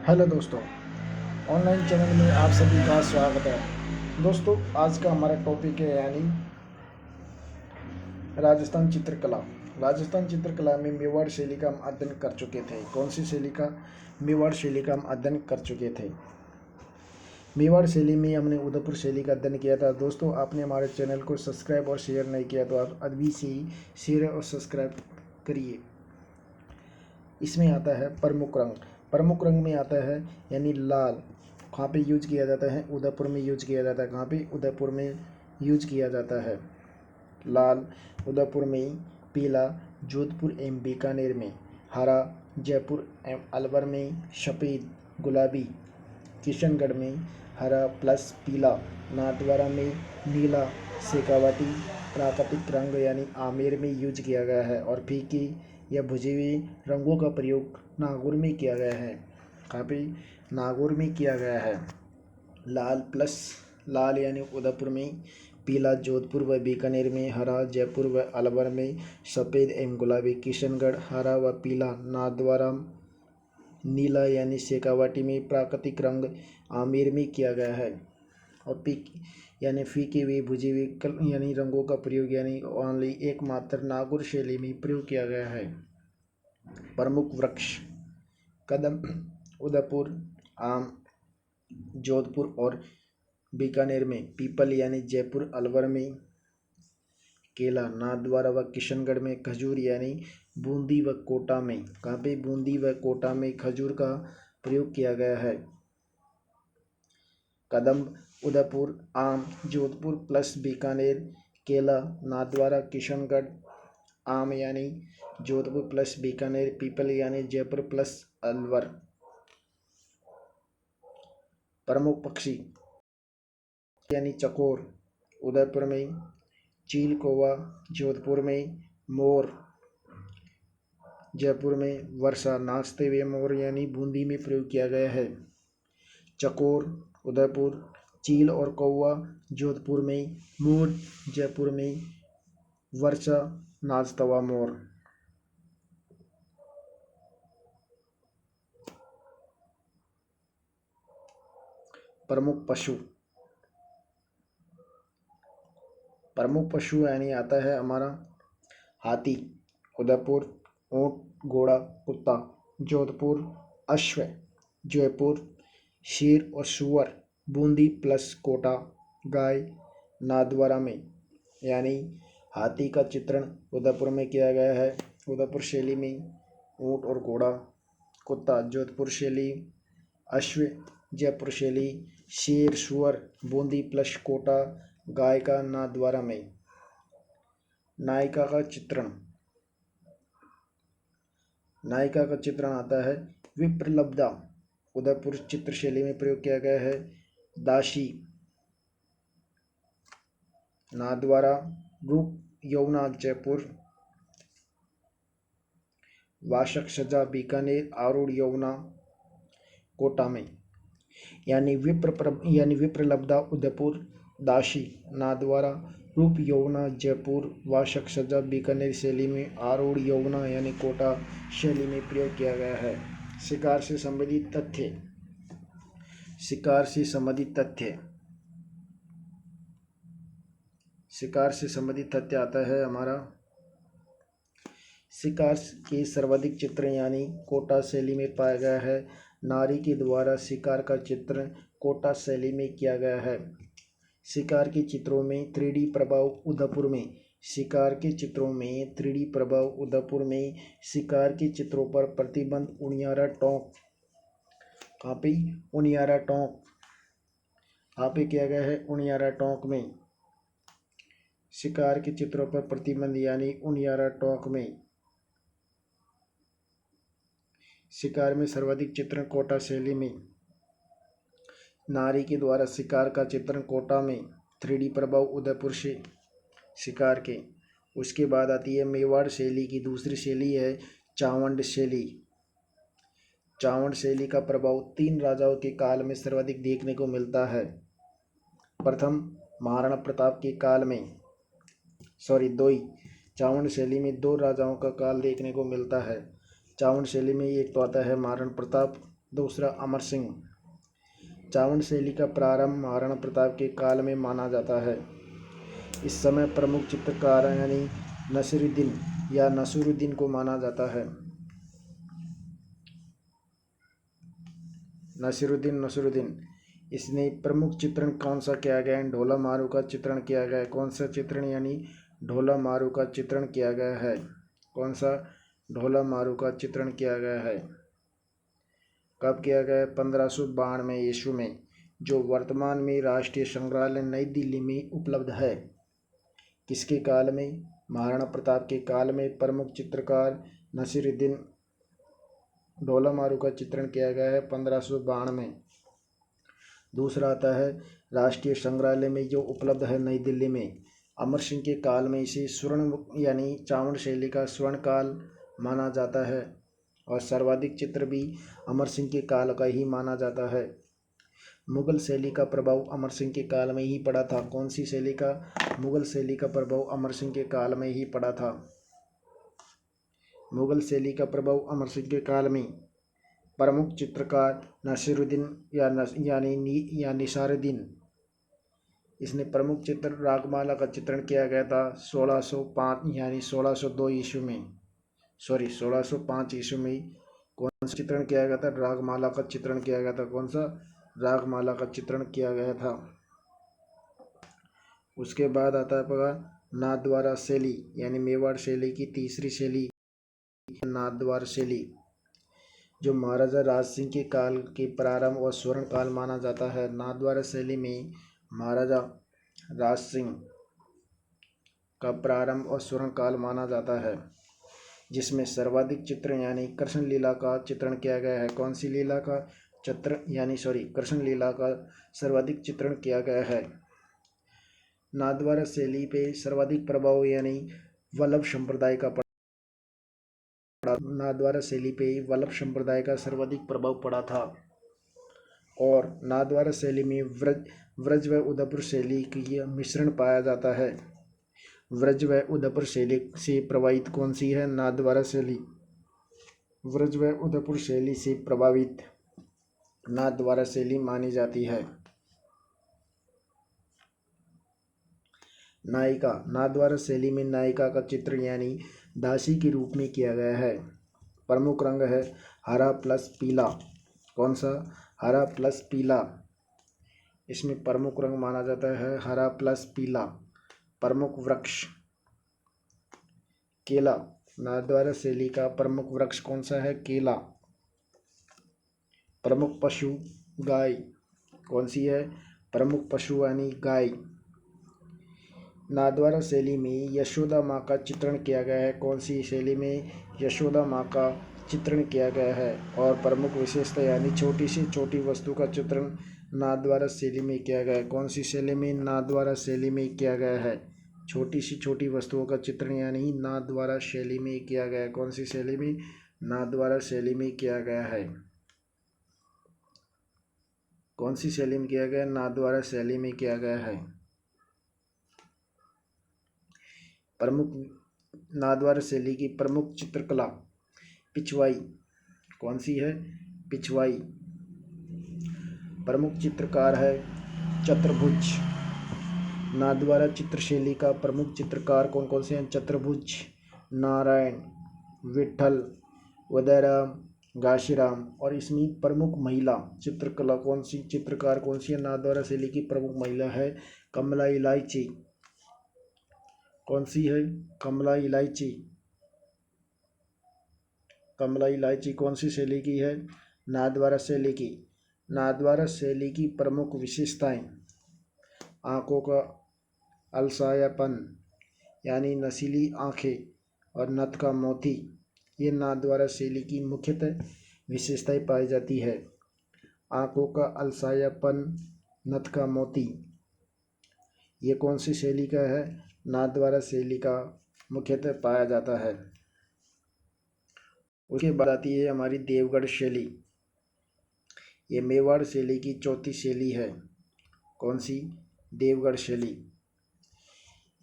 Hello दोस्तों, online channel में आप सभी का स्वागत है। दोस्तों, आज का हमारा टॉपिक है यानी राजस्थान चित्रकला। राजस्थान चित्रकला में मेवाड़ शैली का हम अध्ययन कर चुके थे। कौन सी शैली का? मेवाड़ शैली का हम अध्ययन कर चुके थे। मेवाड़ शैली में हमने उदयपुर शैली का अध्ययन किया था। दोस्तों, आपने हमारे चैनल को सब्सक्राइब और शेयर नहीं किया तो आप अभी से ही शेयर और सब्सक्राइब करिए। इसमें आता है प्रमुख रंग। प्रमुख रंग में आता है यानी लाल। कहाँ पे यूज किया जाता है? उदयपुर में यूज किया जाता है। कहाँ पे? उदयपुर में यूज किया जाता है लाल। उदयपुर में पीला, जोधपुर एवं बीकानेर में हरा, जयपुर एवं अलवर में सफ़ेद गुलाबी, किशनगढ़ में हरा प्लस पीला, नाथद्वारा में नीला, शेखावाटी प्राकृतिक रंग यानी आमेर में यूज किया गया है और फीके या बुझे हुए रंगों का प्रयोग नागौर में किया गया है। कहाँ पे? नागौर में किया गया है। लाल प्लस लाल यानी उदयपुर में, पीला जोधपुर व बीकानेर में, हरा जयपुर व अलवर में, सफ़ेद एवं गुलाबी किशनगढ़, हरा व पीला नाथद्वारा, नीला यानी शेखावाटी में, प्राकृतिक रंग आमेर में किया गया है और पीक यानी फीके हुए बुझे हुए यानी रंगों का प्रयोग यानी ओनली एकमात्र नागौर शैली में प्रयोग किया गया है। प्रमुख वृक्ष कदम, उदयपुर आम, जोधपुर और बीकानेर में पीपल यानी जयपुर अलवर में केला, नाथद्वारा व किशनगढ़ में खजूर यानी बूंदी व कोटा में। कहाँ पे? बूंदी व कोटा में खजूर का प्रयोग किया गया है। कदम, उदयपुर आम, जोधपुर प्लस बीकानेर केला, नाथद्वारा किशनगढ़ आम यानी जोधपुर प्लस बीकानेर, पीपल यानी जयपुर प्लस अलवर। प्रमुख पक्षी यानी चकोर, उदयपुर में चील कौवा, जोधपुर में मोर, जयपुर में वर्षा नाचते हुए मोर यानी बूंदी में प्रयोग किया गया है। चकोर उदयपुर, चील और कौवा जोधपुर में, मोर जयपुर में, वर्षा नाचता हुआ मोर। प्रमुख पशु, प्रमुख पशु यानी आता है हमारा हाथी, उदयपुर ऊंट घोड़ा कुत्ता, जोधपुर अश्व, जयपुर शेर और सुअर, बूंदी प्लस कोटा गाय, नाथद्वारा में यानी हाथी का चित्रण उदयपुर में किया गया है। उदयपुर शैली में ऊंट और घोड़ा, कुत्ता जोधपुर शैली, अश्व जयपुर शैली, शेर सुअर बूंदी प्लस कोटा गाय का नाथद्वारा में। नायिका का चित्रण, नायिका का चित्रण आता है विप्रलब्धा, उदयपुर चित्र शैली में प्रयोग किया गया है। दासी नाथद्वारा, रूप यमुना जयपुर, वाशक सजा बीकानेर, आरूढ़ यमुना कोटा में यानी विप्रलब्धा उदयपुर, दासी नाथद्वारा, रूप यमुना जयपुर, वाशक सजा बीकानेर शैली में, आरूढ़ यमुना यानी कोटा शैली में प्रयोग किया गया है। शिकार से संबंधित तथ्य, शिकार से संबंधित तथ्य, शिकार से संबंधित तथ्य आता है हमारा शिकार के सर्वाधिक चित्र यानी कोटा शैली में पाया गया है। नारी के द्वारा शिकार का चित्रण कोटा शैली में किया गया है। शिकार के चित्रों में 3D प्रभाव उदयपुर में, शिकार के चित्रों में 3D प्रभाव उदयपुर में, शिकार के चित्रों पर प्रतिबंध उनियारा टोंक। कहाँ पे? उनियारा टोंक। कहाँ पे किया गया है? उनियारा टोंक में। शिकार के चित्रों पर प्रतिबंध यानी उनियारा टोंक में। शिकार में सर्वाधिक चित्रण कोटा शैली में। नारी के द्वारा शिकार का चित्रण कोटा में, 3D प्रभाव उदयपुर से शिकार के। उसके बाद आती है मेवाड़ शैली की दूसरी शैली है चावंड शैली। चावंड शैली का प्रभाव 3 राजाओं के काल में सर्वाधिक देखने को मिलता है। प्रथम महाराणा प्रताप के काल में, दो ही चावंड शैली में 2 राजाओं का काल देखने को मिलता है। चावंड शैली में एक तो आता है महाराणा प्रताप दूसरा अमर सिंह। चावंड शैली का प्रारंभ महाराणा प्रताप के काल में माना जाता है। इस समय प्रमुख चित्रकार यानी नसीरुद्दीन या नसीरुद्दीन को माना जाता है। नसीरुद्दीन इसने प्रमुख चित्रण कौन सा किया गया है? ढोला मारू का चित्रण किया गया है। कौन सा चित्रण यानी ढोला मारू का चित्रण किया गया है? कौन सा? ढोला मारू का चित्रण किया गया है। कब किया गया है? 1592 ईस्वी में, जो वर्तमान में राष्ट्रीय संग्रहालय नई दिल्ली में उपलब्ध है। किसके काल में? महाराणा प्रताप के काल में प्रमुख चित्रकार नसीरुद्दीन ढोला मारू का चित्रण किया गया है 1592 में। दूसरा आता है राष्ट्रीय संग्रहालय में जो उपलब्ध है नई दिल्ली में, अमर सिंह के काल में इसे स्वर्ण यानी चावंड शैली का स्वर्ण काल माना जाता है और सर्वाधिक चित्र भी अमर सिंह के काल का ही माना जाता है। मुगल शैली का प्रभाव अमर सिंह के काल में ही पड़ा था। कौन सी शैली का? मुगल शैली का प्रभाव अमर सिंह के काल में ही पड़ा था। मुगल शैली का प्रभाव अमर सिंह के काल में प्रमुख चित्रकार नसीरुद्दीन या निसारुद्दीन, इसने प्रमुख चित्र रागमाला का चित्रण किया गया था 1605 यानी 1602 ईस्वी में। 1605 ईस्वी में कौन सा चित्रण किया गया था? रागमाला का चित्रण किया गया था। कौन सा? रागमाला का चित्रण किया गया था। उसके बाद आता है नाथद्वारा शैली यानी मेवाड़ शैली की तीसरी शैली नाथद्वारा शैली, जो महाराजा राज सिंह के काल के प्रारंभ और स्वर्ण काल माना जाता है। नाथद्वारा शैली में महाराजा राज सिंह का प्रारंभ और स्वर्ण काल माना जाता है, जिसमें सर्वाधिक चित्रण यानी कृष्ण लीला का चित्रण किया गया है। कौन सी लीला का चित्र कृष्ण लीला का सर्वाधिक चित्रण किया गया है। नाथद्वारा शैली पे सर्वाधिक प्रभाव यानी वल्लभ संप्रदाय का नाथद्वारा शैली पे वल्लभ संप्रदाय का सर्वाधिक प्रभाव पड़ा था और नाथद्वारा शैली में व्रज व उदयपुर शैली की मिश्रण पाया जाता है। व्रज व उदयपुर शैली से प्रभावित कौन सी है? नाथद्वारा शैली। व्रज व उदयपुर शैली से प्रभावित नाथद्वारा शैली मानी जाती है। नायिका। नाथद्वारा शैली में नायिका का चित्र यानी दासी के रूप में किया गया है। प्रमुख रंग है हरा प्लस पीला। कौन सा? हरा प्लस पीला। इसमें प्रमुख रंग माना जाता है हरा प्लस पीला। प्रमुख वृक्ष केला। नाथद्वारा शैली का प्रमुख वृक्ष कौन सा है? केला। प्रमुख पशु गाय। कौन सी है? प्रमुख पशु यानी गाय। नाथद्वारा शैली में यशोदा माँ का चित्रण किया गया है। कौन सी शैली में? यशोदा माँ का चित्रण किया गया है और प्रमुख विशेषता यानी छोटी से छोटी वस्तु का चित्रण नाथद्वारा शैली में किया गया है। कौन सी शैली में? नाथद्वारा शैली में किया गया है। छोटी से छोटी वस्तुओं का चित्रण यानी नाथद्वारा शैली में किया गया है। कौन सी शैली में? नाथद्वारा शैली में किया गया है। कौन सी शैली में किया गया? नाथद्वारा शैली में किया गया है। प्रमुख नाथद्वारा शैली की प्रमुख चित्रकला पिछवाई। कौन सी है? पिछवाई। प्रमुख चित्रकार है चतुर्भुज। नाथद्वारा चित्रशैली का प्रमुख चित्रकार कौन कौन से हैं? चतुर्भुज, नारायण, विठल, उदयराम, घाशीराम। और इसमें प्रमुख महिला चित्रकला कौन सी चित्रकार कौन सी है? नाथद्वारा शैली की प्रमुख महिला है कमला इलायची। कौन सी है? कमला इलायची। कमला इलायची कौन सी शैली की है? नाथद्वारा शैली की। नाथद्वारा शैली की प्रमुख विशेषताएं आँखों का अलसायापन यानी नशीली आँखें और नथ का मोती, ये नाथद्वारा शैली की मुख्यतः विशेषताएं पाई जाती है। आँखों का अलसायापन, नथ का मोती, ये कौन सी शैली का है? नाथद्वारा शैली का मुख्यतः पाया जाता है। उसके बाद आती है हमारी देवगढ़ शैली। ये मेवाड़ शैली की चौथी शैली है। कौन सी? देवगढ़ शैली।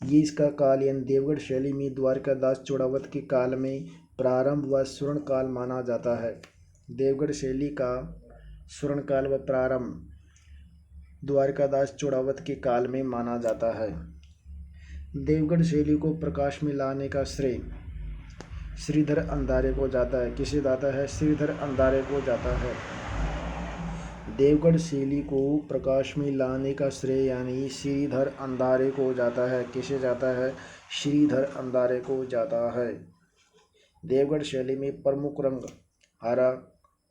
ये इसका काल यानी देवगढ़ शैली में द्वारकादास चौड़ावत के काल में प्रारंभ व स्वर्ण काल माना जाता है। देवगढ़ शैली का स्वर्णकाल व प्रारंभ द्वारकादास चौड़ावत के काल में माना जाता है। देवगढ़ शैली को प्रकाश में लाने का श्रेय श्रीधर अंधारे को जाता है। किसे जाता है? श्रीधर अंधारे को जाता है। देवगढ़ शैली को प्रकाश में लाने का श्रेय यानी श्रीधर अंधारे को जाता है। किसे जाता है? श्रीधर अंधारे को जाता है। देवगढ़ शैली में प्रमुख रंग हरा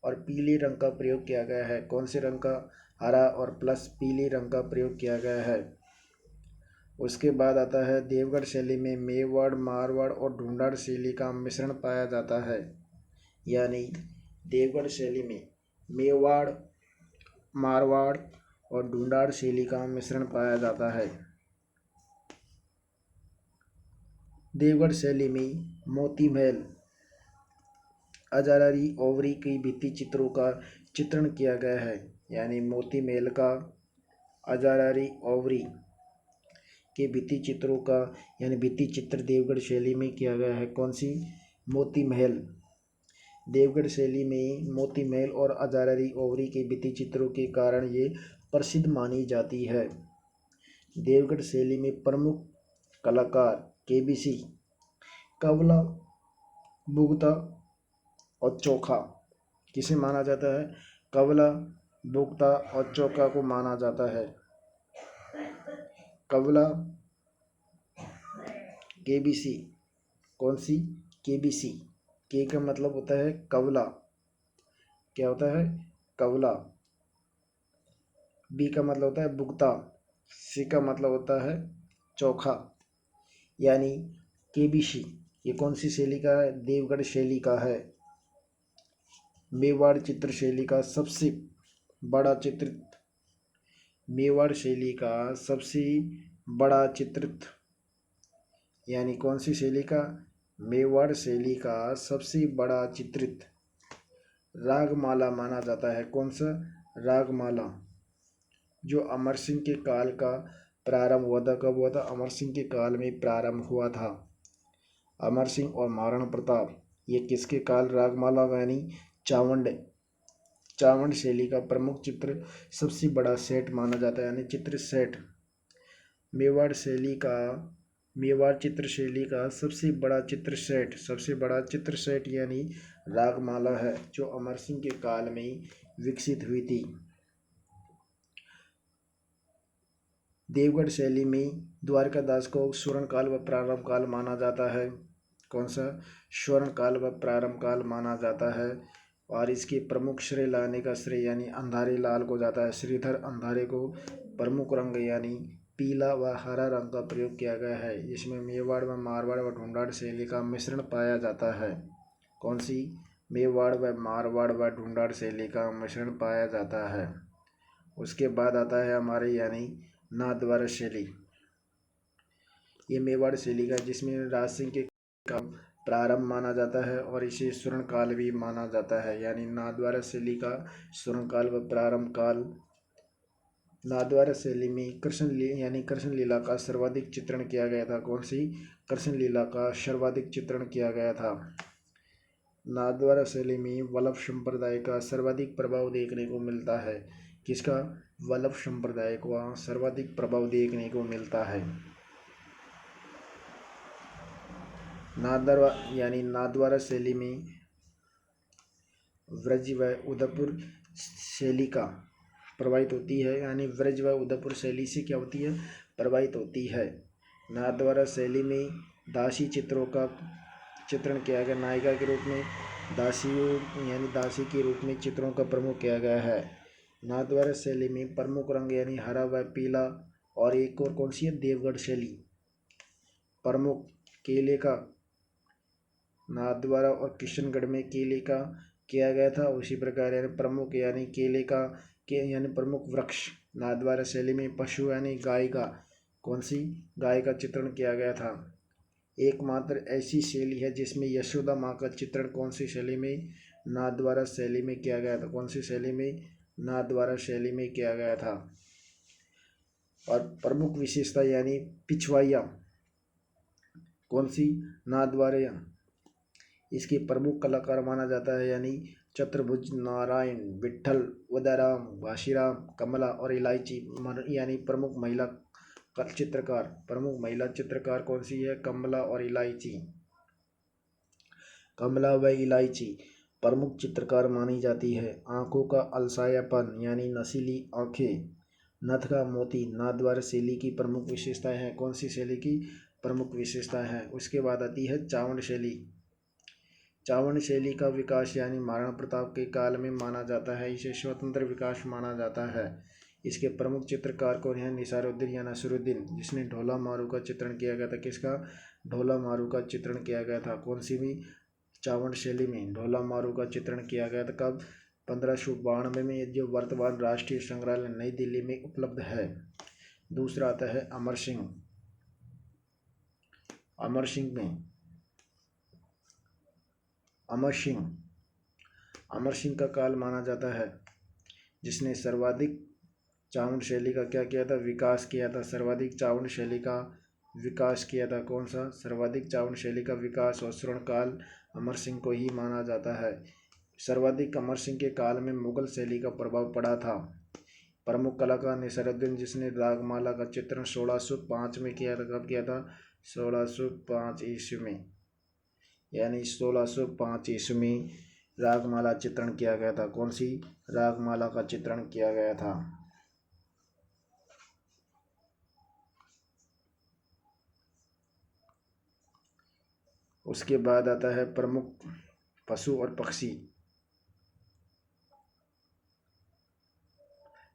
और पीले रंग का प्रयोग किया गया है। कौन से रंग का? हरा और प्लस पीले रंग का प्रयोग किया गया है। उसके बाद आता है देवगढ़ शैली में मेवाड़, मारवाड़ और ढूंढाड़ शैली का मिश्रण पाया जाता है। यानी देवगढ़ शैली में मेवाड़, मारवाड़ और ढूंढाड़ शैली का मिश्रण पाया जाता है। देवगढ़ शैली में मोती महल, अजारारी ओवरी की भित्ति चित्रों का चित्रण किया गया है। यानी मोती महल का अजारारी ओवरी के भित्ति चित्रों का यानी भित्ति चित्र देवगढ़ शैली में किया गया है। कौन सी? मोती महल। देवगढ़ शैली में मोती महल और अजारारी ओवरी के भित्ति चित्रों के कारण ये प्रसिद्ध मानी जाती है। देवगढ़ शैली में प्रमुख कलाकार केबीसी, कवला, बुगता और चोखा। किसे माना जाता है? कवला, बुगता और चोखा को माना जाता है। कवला, केबीसी। कौन सी? केबीसी। के का मतलब होता है कवला। क्या होता है? कवला। बी का मतलब होता है बुगता। सी का मतलब होता है चोखा। यानी केबीसी ये कौन सी शैली का है? देवगढ़ शैली का है। मेवाड़ चित्र शैली का सबसे बड़ा चित्रित मेवाड़ शैली का सबसे बड़ा चित्रित यानी कौन सी शैली का? मेवाड़ शैली का सबसे बड़ा चित्रित रागमाला माना जाता है। कौन सा? रागमाला, जो अमर सिंह के काल का प्रारंभ हुआ था। कब हुआ था? अमर सिंह के काल में प्रारंभ हुआ था। अमर सिंह और महाराणा प्रताप ये किसके काल? रागमाला यानी चावंड शैली का प्रमुख चित्र सबसे बड़ा सेट माना जाता है। यानी चित्र सेट मेवाड़ चित्र शैली का सबसे बड़ा चित्र सेट यानी रागमाला है, जो अमर सिंह के काल में विकसित हुई थी। देवगढ़ शैली में द्वारकादास को स्वर्ण काल व प्रारंभ काल माना जाता है। कौन सा? स्वर्ण काल व प्रारंभ काल माना जाता है। और इसके प्रमुख श्रेय लाने का श्रेय यानी अंधारे लाल को जाता है। श्रीधर अंधारे को प्रमुख रंग यानी पीला व हरा रंग का प्रयोग किया गया है। इसमें मेवाड़ व मारवाड़ व ढूंढाड़ शैली का मिश्रण पाया जाता है। कौन सी? मेवाड़ व मारवाड़ व ढूंढाड़ शैली का मिश्रण पाया जाता है। उसके बाद आता है हमारे यानी नाथद्वारा शैली। ये मेवाड़ शैली का जिसमें राज सिंह के का प्रारंभ माना जाता है और इसे स्वर्ण काल भी माना जाता है। यानी नाथद्वारा शैली का स्वर्ण काल व प्रारंभ काल। नाथद्वारा शैली में कृष्ण लीला का सर्वाधिक चित्रण किया गया था। कौन सी? कृष्ण लीला का सर्वाधिक चित्रण किया गया था। नाथद्वारा शैली में वल्लभ संप्रदाय का सर्वाधिक प्रभाव देखने को मिलता है। किसका? वल्लभ संप्रदाय को सर्वाधिक प्रभाव देखने को मिलता है। नाथद्वारा शैली में व्रज व उदयपुर शैली का प्रभावित होती है। यानी व्रज व उदयपुर शैली से क्या होती है? प्रभावित होती है। नाथद्वारा शैली में दासी चित्रों का चित्रण किया गया। नायिका के रूप में दासी के रूप में चित्रों का प्रमुख किया गया है। नाथद्वारा शैली में प्रमुख रंग यानी हरा व पीला। और एक और कौन सी है? देवगढ़ शैली प्रमुख केले का। नाथद्वारा और किशनगढ़ में केले का किया गया था। उसी प्रकार यानी प्रमुख यानी केले का यानी प्रमुख वृक्ष। नाथद्वारा शैली में पशु यानी गाय का। कौन सी? गाय का चित्रण किया गया था। एकमात्र ऐसी शैली है जिसमें यशोदा माँ का चित्रण कौन सी शैली में? नाथद्वारा शैली में किया गया था। कौन सी शैली में? नाथद्वारा शैली में किया गया था। और प्रमुख विशेषता यानी पिछवाइयाँ। कौन सी? नाथद्वारा इसके प्रमुख कलाकार माना जाता है यानी चतुर्भुज, नारायण, विट्ठल, उदयराम, घाशीराम, कमला और इलायची यानी प्रमुख महिला चित्रकार। प्रमुख महिला चित्रकार कौन सी है? कमला और इलायची। कमला व इलायची प्रमुख चित्रकार मानी जाती है। आंखों का अलसायापन यानी नशीली आंखें, नथ का मोती, नाथद्वारा शैली की प्रमुख विशेषताएं हैं। कौन सी शैली की प्रमुख विशेषताएं हैं? उसके बाद आती है चावंड शैली। चावंड शैली का विकास यानी महाराणा प्रताप के काल में माना जाता है। इसे स्वतंत्र विकास माना जाता है। इसके प्रमुख चित्रकार कौन है? निसारुद्दीन या नसरुद्दीन, जिसने ढोला मारू का चित्रण किया गया था। किसका? ढोला मारू का चित्रण किया गया था। कौन सी भी? चावंड शैली में ढोला मारू का चित्रण किया गया था। कब? 1592 में, जो वर्तमान राष्ट्रीय संग्रहालय नई दिल्ली में उपलब्ध है। दूसरा आता है अमर सिंह। अमर सिंह का काल माना जाता है, जिसने सर्वाधिक चावंड शैली का क्या किया था? विकास किया था। सर्वाधिक चावंड शैली का विकास किया था। कौन सा? सर्वाधिक चावंड शैली का विकास और स्वर्ण काल अमर सिंह को ही माना जाता है। सर्वाधिक अमर सिंह के काल में मुगल शैली का प्रभाव पड़ा था। प्रमुख कलाकार निसारुद्दीन, जिसने रागमाला का चित्रण 1605 में किया था। कब किया था? 1605 ईस्वी में, यानी 1605 ईस्वी में रागमाला चित्रण किया गया था। कौन सी? रागमाला का चित्रण किया गया था। उसके बाद आता है प्रमुख पशु और पक्षी।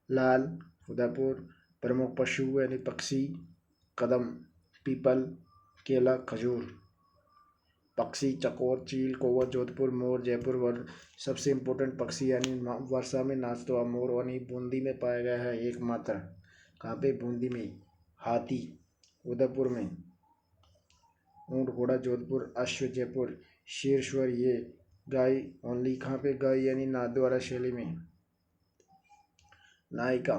लाल, उदयपुर। प्रमुख पशु यानी पक्षी, कदम, पीपल, केला, खजूर। पक्षी चकोर, चील, कौवा, जोधपुर, मोर, जयपुर। सबसे इम्पोर्टेंट पक्षी यानी वर्षा में नाचता हुआ मोर यानी बूंदी में पाया गया है एकमात्र। कहाँ पे? बूंदी में। हाथी उदयपुर में। ऊँट, घोड़ा जोधपुर, अश्व जयपुर, शेर स्वर ये। गाय ओनली कहाँ पे? गाय यानी नाथद्वारा शैली में। नायिका।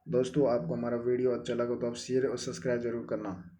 दोस्तों, आपको हमारा वीडियो अच्छा लगा तो आप शेयर और सब्सक्राइब जरूर करना।